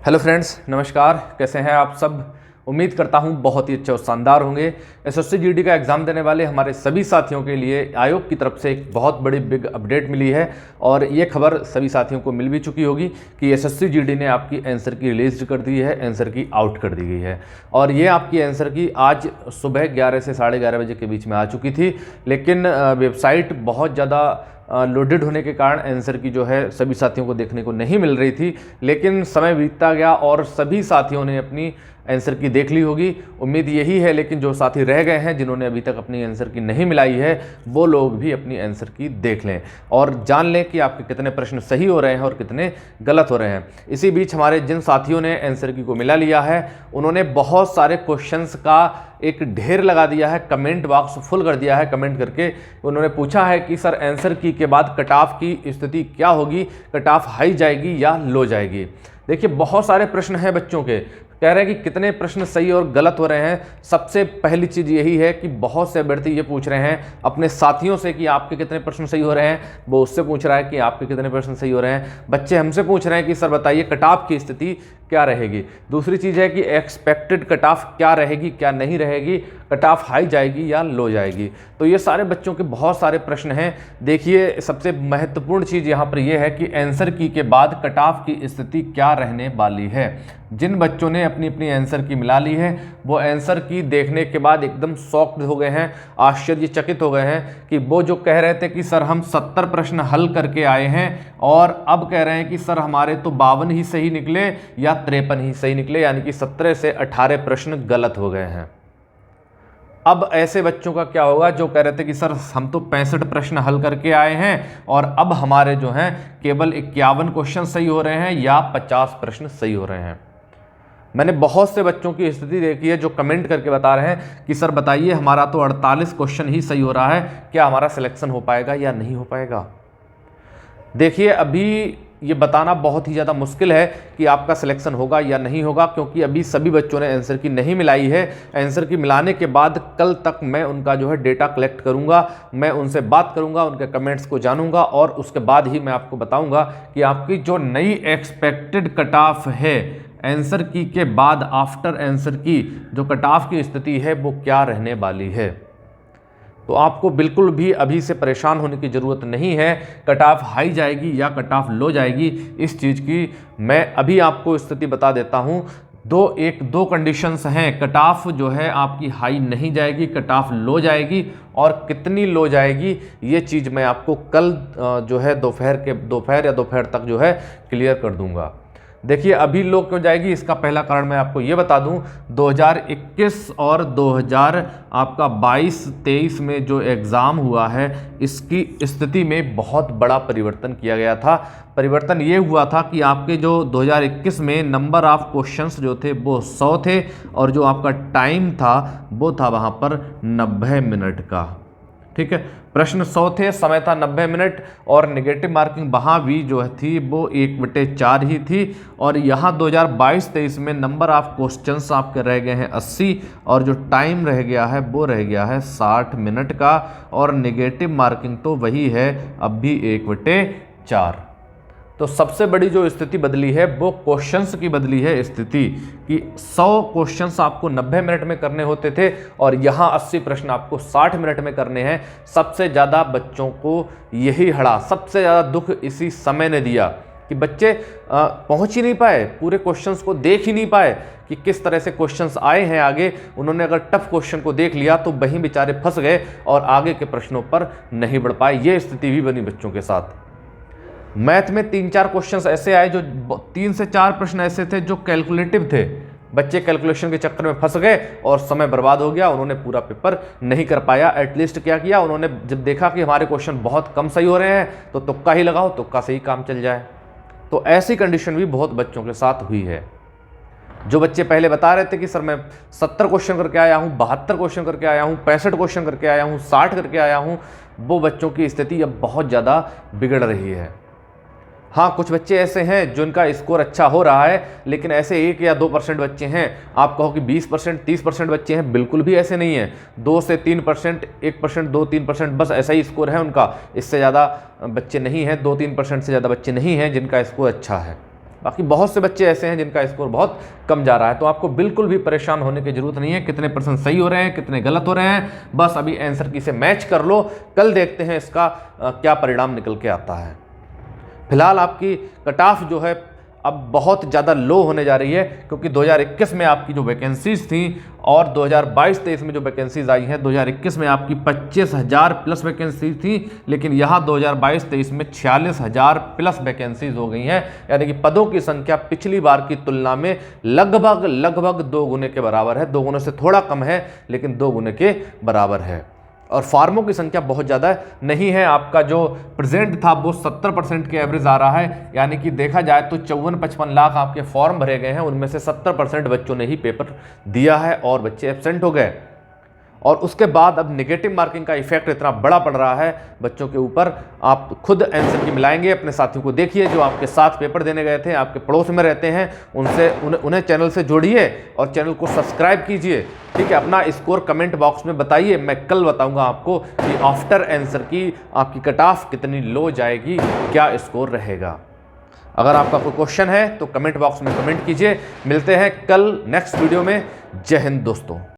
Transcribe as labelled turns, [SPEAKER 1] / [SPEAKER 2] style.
[SPEAKER 1] Hello friends, नमस्कार। कैसे हैं आप सब? उम्मीद करता हूं बहुत ही अच्छे और शानदार होंगे। एसएससी जीडी का एग्ज़ाम देने वाले हमारे सभी साथियों के लिए आयोग की तरफ से एक बहुत बड़ी बिग अपडेट मिली है और ये खबर सभी साथियों को मिल भी चुकी होगी कि एसएससी जीडी ने आपकी आंसर की रिलीज कर दी है, आंसर की आउट कर दी गई है। और ये आपकी आंसर की आज सुबह 11 से 11:30 बजे के बीच में आ चुकी थी, लेकिन वेबसाइट बहुत ज़्यादा लोडेड होने के कारण आंसर की जो है सभी साथियों को देखने को नहीं मिल रही थी। लेकिन समय बीतता गया और सभी साथियों ने अपनी आंसर की देख ली होगी, उम्मीद यही है। लेकिन जो साथी रह गए हैं जिन्होंने अभी तक अपनी आंसर की नहीं मिलाई है, वो लोग भी अपनी आंसर की देख लें और जान लें कि आपके कितने प्रश्न सही हो रहे हैं और कितने गलत हो रहे हैं। इसी बीच हमारे जिन साथियों ने आंसर की को मिला लिया है, उन्होंने बहुत सारे क्वेश्चंस का एक ढेर लगा दिया है, कमेंट बॉक्स फुल कर दिया है कमेंट करके। उन्होंने पूछा है कि सर आंसर की के बाद कट ऑफ की स्थिति क्या होगी, कट ऑफ हाई जाएगी या लो जाएगी। देखिए, बहुत सारे प्रश्न हैं बच्चों के, कह रहे हैं कि कितने प्रश्न सही और गलत हो रहे हैं। सबसे पहली चीज़ यही है कि बहुत से अभ्यर्थी ये पूछ रहे हैं अपने साथियों से कि आपके कितने प्रश्न सही हो रहे हैं, वो उससे पूछ रहा है कि आपके कितने प्रश्न सही हो रहे हैं। बच्चे हमसे पूछ रहे हैं कि सर बताइए कट ऑफ की स्थिति क्या रहेगी। दूसरी चीज़ है कि एक्सपेक्टेड कट ऑफ क्या रहेगी, क्या नहीं रहेगी, कट ऑफ हाई जाएगी या लो जाएगी। तो ये सारे बच्चों के बहुत सारे प्रश्न हैं। देखिए, सबसे महत्वपूर्ण चीज़ यहाँ पर यह है कि आंसर की के बाद कट ऑफ की स्थिति क्या रहने वाली है। जिन बच्चों ने अपनी अपनी आंसर की मिला ली है, वो आंसर की देखने के बाद एकदम शॉक्ड हो गए हैं, आश्चर्यचकित हो गए हैं कि वो जो कह रहे थे कि सर हम 70 प्रश्न हल करके आए हैं और अब कह रहे हैं कि सर हमारे तो 52 ही सही निकले या 53 ही सही निकले, यानी कि 17 से 18 प्रश्न गलत हो गए हैं। अब ऐसे बच्चों का क्या होगा जो कह रहे थे कि सर हम तो 65 प्रश्न हल करके आए हैं और अब हमारे जो हैं केवल 51 क्वेश्चन सही हो रहे हैं या 50 प्रश्न सही हो रहे हैं। मैंने बहुत से बच्चों की स्थिति देखी है जो कमेंट करके बता रहे हैं कि सर बताइए हमारा तो 48 क्वेश्चन ही सही हो रहा है, क्या हमारा सिलेक्शन हो पाएगा या नहीं हो पाएगा। देखिए, अभी ये बताना बहुत ही ज़्यादा मुश्किल है कि आपका सिलेक्शन होगा या नहीं होगा, क्योंकि अभी सभी बच्चों ने आंसर की नहीं मिलाई है। आंसर की मिलाने के बाद कल तक मैं उनका जो है डेटा कलेक्ट करूंगा, मैं उनसे बात करूंगा, उनके कमेंट्स को जानूंगा और उसके बाद ही मैं आपको बताऊंगा कि आपकी जो नई एक्सपेक्टेड कट ऑफ है आंसर की के बाद, आफ्टर आंसर की जो कट ऑफ की स्थिति है वो क्या रहने वाली है। तो आपको बिल्कुल भी अभी से परेशान होने की ज़रूरत नहीं है। कट ऑफ हाई जाएगी या कट ऑफ लो जाएगी, इस चीज़ की मैं अभी आपको स्थिति बता देता हूँ। दो कंडीशंस हैं। कट ऑफ जो है आपकी हाई नहीं जाएगी, कट ऑफ लो जाएगी, और कितनी लो जाएगी ये चीज़ मैं आपको कल जो है दोपहर या दोपहर तक जो है क्लियर कर दूंगा। देखिए, अभी लो क्यों जाएगी, इसका पहला कारण मैं आपको ये बता दूं। 2021 और 2022-23 में जो एग्ज़ाम हुआ है, इसकी स्थिति में बहुत बड़ा परिवर्तन किया गया था। परिवर्तन ये हुआ था कि आपके जो 2021 में नंबर ऑफ क्वेश्चंस जो थे वो 100 थे और जो आपका टाइम था वो था वहाँ पर 90 मिनट का। ठीक है, प्रश्न 100 थे, समय था 90 मिनट और नेगेटिव मार्किंग वहाँ भी जो थी वो 1/4 ही थी। और यहाँ 2022-23 में नंबर ऑफ क्वेश्चंस आपके रह गए हैं 80 और जो टाइम रह गया है वो रह गया है 60 मिनट का, और नेगेटिव मार्किंग तो वही है अब भी 1/4। तो सबसे बड़ी जो स्थिति बदली है वो क्वेश्चंस की बदली है स्थिति, कि 100 क्वेश्चंस आपको 90 मिनट में करने होते थे और यहाँ 80 प्रश्न आपको 60 मिनट में करने हैं। सबसे ज़्यादा बच्चों को यही हड़ा, सबसे ज़्यादा दुख इसी समय ने दिया कि बच्चे पहुँच ही नहीं पाए, पूरे क्वेश्चंस को देख ही नहीं पाए कि किस तरह से क्वेश्चंस आए हैं आगे। उन्होंने अगर टफ क्वेश्चन को देख लिया तो वहीं बेचारे फंस गए और आगे के प्रश्नों पर नहीं बढ़ पाए। ये स्थिति भी बनी बच्चों के साथ। मैथ में 3-4 क्वेश्चंस ऐसे आए, जो 3 से 4 प्रश्न ऐसे थे जो कैलकुलेटिव थे। बच्चे कैलकुलेशन के चक्कर में फंस गए और समय बर्बाद हो गया, उन्होंने पूरा पेपर नहीं कर पाया। एटलीस्ट क्या किया उन्होंने, जब देखा कि हमारे क्वेश्चन बहुत कम सही हो रहे हैं तो तुक्का ही लगाओ, तुक्का से ही काम चल जाए। तो ऐसी कंडीशन भी बहुत बच्चों के साथ हुई है। जो बच्चे पहले बता रहे थे कि सर मैं 70 क्वेश्चन करके आया हूँ, 72 क्वेश्चन करके आया हूँ, 65 क्वेश्चन करके आया हूँ, 60 करके आया हूँ, वो बच्चों की स्थिति अब बहुत ज़्यादा बिगड़ रही है। हाँ, कुछ बच्चे ऐसे हैं जिनका स्कोर अच्छा हो रहा है, लेकिन ऐसे 1 या 2% बच्चे हैं। आप कहो कि 20%, 30% बच्चे हैं, बिल्कुल भी ऐसे नहीं है। 2 से 3%, 1%, 2-3% बस ऐसा ही स्कोर है उनका। इससे ज़्यादा बच्चे नहीं हैं, 2-3% से ज़्यादा बच्चे नहीं हैं जिनका स्कोर अच्छा है। बाकी बहुत से बच्चे ऐसे हैं जिनका स्कोर बहुत कम जा रहा है। तो आपको बिल्कुल भी परेशान होने की जरूरत नहीं है, कितने परसेंट सही हो रहे हैं, कितने गलत हो रहे हैं, बस अभी आंसर की से मैच कर लो। कल देखते हैं इसका क्या परिणाम निकल के आता है। फिलहाल आपकी कट ऑफ जो है अब बहुत ज़्यादा लो होने जा रही है, क्योंकि 2021 में आपकी जो वैकेंसीज थी और 2022-23 में जो वैकेंसीज आई हैं, 2021 में आपकी 25,000 प्लस वैकेंसी थी, लेकिन यहाँ 2022-23 में 46,000 प्लस वैकेंसीज हो गई हैं। यानी कि पदों की संख्या पिछली बार की तुलना में लगभग 2 गुने के बराबर है। 2 गुने से थोड़ा कम है, लेकिन 2 गुने के बराबर है। और फार्मों की संख्या बहुत ज़्यादा नहीं है। आपका जो प्रेजेंट था वो 70% के एवरेज आ रहा है, यानी कि देखा जाए तो 54-55 लाख आपके फॉर्म भरे गए हैं, उनमें से 70% बच्चों ने ही पेपर दिया है और बच्चे एब्सेंट हो गए। और उसके बाद अब नेगेटिव मार्किंग का इफेक्ट इतना बड़ा पड़ रहा है बच्चों के ऊपर। आप खुद आंसर की मिलाएंगे, अपने साथियों को देखिए जो आपके साथ पेपर देने गए थे, आपके पड़ोस में रहते हैं, उन्हें चैनल से जोड़िए और चैनल को सब्सक्राइब कीजिए। ठीक है, अपना स्कोर कमेंट बॉक्स में बताइए। मैं कल बताऊंगा आपको कि आफ्टर आंसर की आपकी कट ऑफ कितनी लो जाएगी, क्या स्कोर रहेगा। अगर आपका कोई क्वेश्चन है तो कमेंट बॉक्स में कमेंट कीजिए। मिलते हैं कल नेक्स्ट वीडियो में। जय हिंद दोस्तों।